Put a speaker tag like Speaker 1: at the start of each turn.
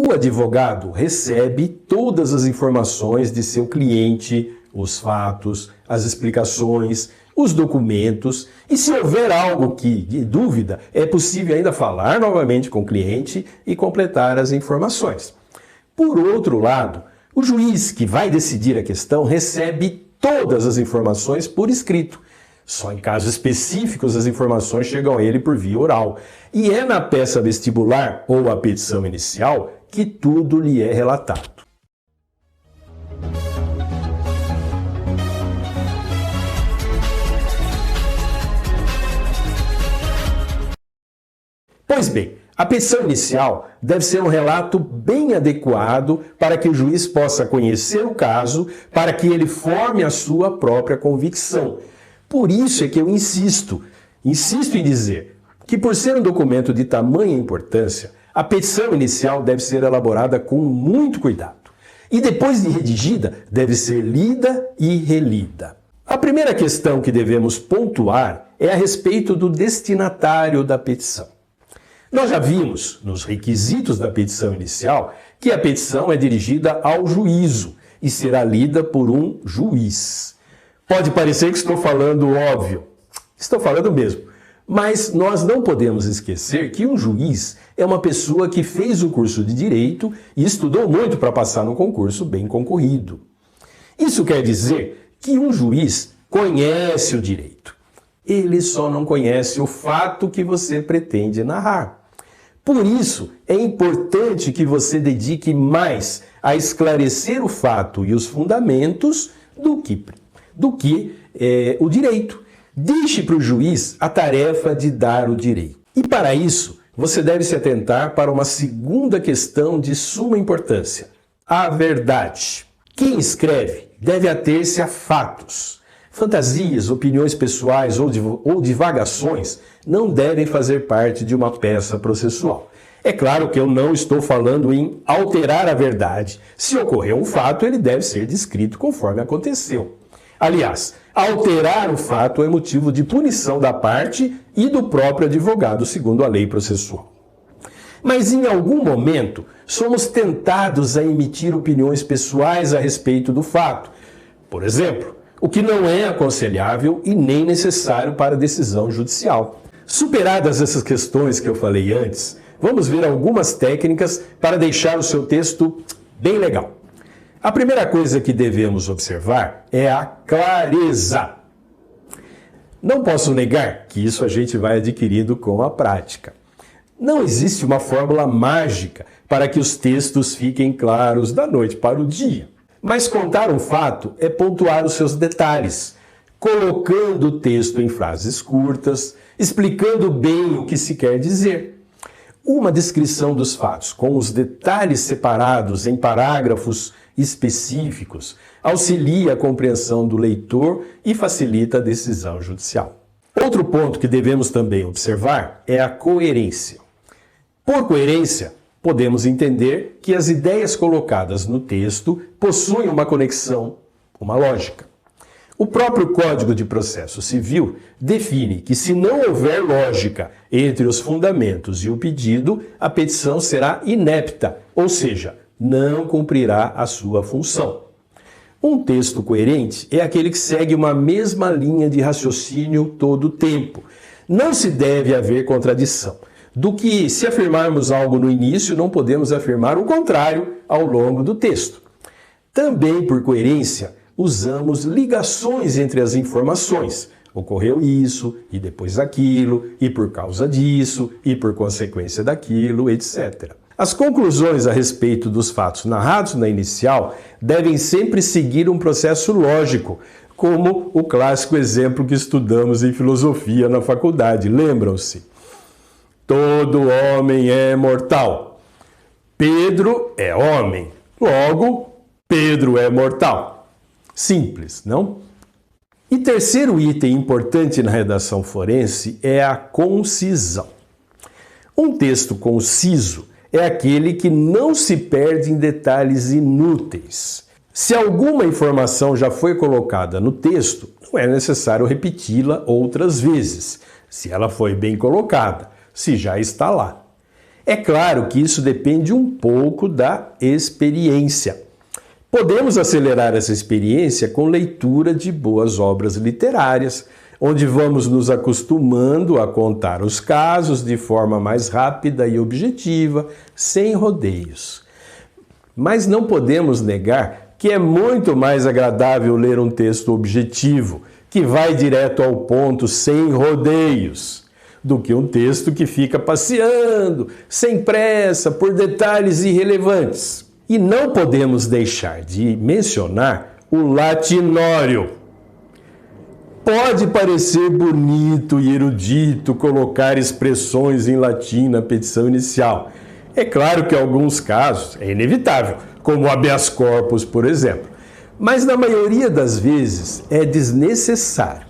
Speaker 1: O advogado recebe todas as informações de seu cliente, os fatos, as explicações, os documentos, e se houver algo de dúvida, é possível ainda falar novamente com o cliente e completar as informações. Por outro lado, o juiz que vai decidir a questão recebe todas as informações por escrito. Só em casos específicos as informações chegam a ele por via oral. E é na peça vestibular ou a petição inicial que tudo lhe é relatado. Pois bem, a petição inicial deve ser um relato bem adequado para que o juiz possa conhecer o caso, para que ele forme a sua própria convicção. Por isso é que eu insisto em dizer que, por ser um documento de tamanha importância, a petição inicial deve ser elaborada com muito cuidado. E depois de redigida, deve ser lida e relida. A primeira questão que devemos pontuar é a respeito do destinatário da petição. Nós já vimos, nos requisitos da petição inicial, que a petição é dirigida ao juízo e será lida por um juiz. Pode parecer que estou falando óbvio, estou falando mesmo, mas nós não podemos esquecer que um juiz é uma pessoa que fez o curso de Direito e estudou muito para passar no concurso bem concorrido. Isso quer dizer que um juiz conhece o direito. Ele só não conhece o fato que você pretende narrar. Por isso, é importante que você dedique mais a esclarecer o fato e os fundamentos do que o direito. Deixe para o juiz a tarefa de dar o direito. E para isso, você deve se atentar para uma segunda questão de suma importância: a verdade. Quem escreve deve ater-se a fatos. Fantasias, opiniões pessoais ou divagações não devem fazer parte de uma peça processual. É claro que eu não estou falando em alterar a verdade. Se ocorreu um fato, ele deve ser descrito conforme aconteceu. Aliás, alterar o fato é motivo de punição da parte e do próprio advogado, segundo a lei processual. Mas em algum momento, somos tentados a emitir opiniões pessoais a respeito do fato. Por exemplo, o que não é aconselhável e nem necessário para decisão judicial. Superadas essas questões que eu falei antes, vamos ver algumas técnicas para deixar o seu texto bem legal. A primeira coisa que devemos observar é a clareza. Não posso negar que isso a gente vai adquirindo com a prática. Não existe uma fórmula mágica para que os textos fiquem claros da noite para o dia. Mas contar um fato é pontuar os seus detalhes, colocando o texto em frases curtas, explicando bem o que se quer dizer. Uma descrição dos fatos com os detalhes separados em parágrafos específicos auxilia a compreensão do leitor e facilita a decisão judicial. Outro ponto que devemos também observar é a coerência. Por coerência, podemos entender que as ideias colocadas no texto possuem uma conexão, uma lógica. O próprio Código de Processo Civil define que, se não houver lógica entre os fundamentos e o pedido, a petição será inepta, ou seja, não cumprirá a sua função. Um texto coerente é aquele que segue uma mesma linha de raciocínio todo o tempo. Não se deve haver contradição. Do que, se afirmarmos algo no início, não podemos afirmar o contrário ao longo do texto. Também, por coerência, usamos ligações entre as informações. Ocorreu isso, e depois aquilo, e por causa disso, e por consequência daquilo, etc. As conclusões a respeito dos fatos narrados na inicial devem sempre seguir um processo lógico, como o clássico exemplo que estudamos em filosofia na faculdade. Lembram-se? Todo homem é mortal. Pedro é homem. Logo, Pedro é mortal. Simples, não? E terceiro item importante na redação forense é a concisão. Um texto conciso é aquele que não se perde em detalhes inúteis. Se alguma informação já foi colocada no texto, não é necessário repeti-la outras vezes, se ela foi bem colocada, se já está lá. É claro que isso depende um pouco da experiência. Podemos acelerar essa experiência com leitura de boas obras literárias, onde vamos nos acostumando a contar os casos de forma mais rápida e objetiva, sem rodeios. Mas não podemos negar que é muito mais agradável ler um texto objetivo, que vai direto ao ponto, sem rodeios, do que um texto que fica passeando, sem pressa, por detalhes irrelevantes. E não podemos deixar de mencionar o latinório. Pode parecer bonito e erudito colocar expressões em latim na petição inicial. É claro que em alguns casos é inevitável, como o habeas corpus, por exemplo. Mas na maioria das vezes é desnecessário.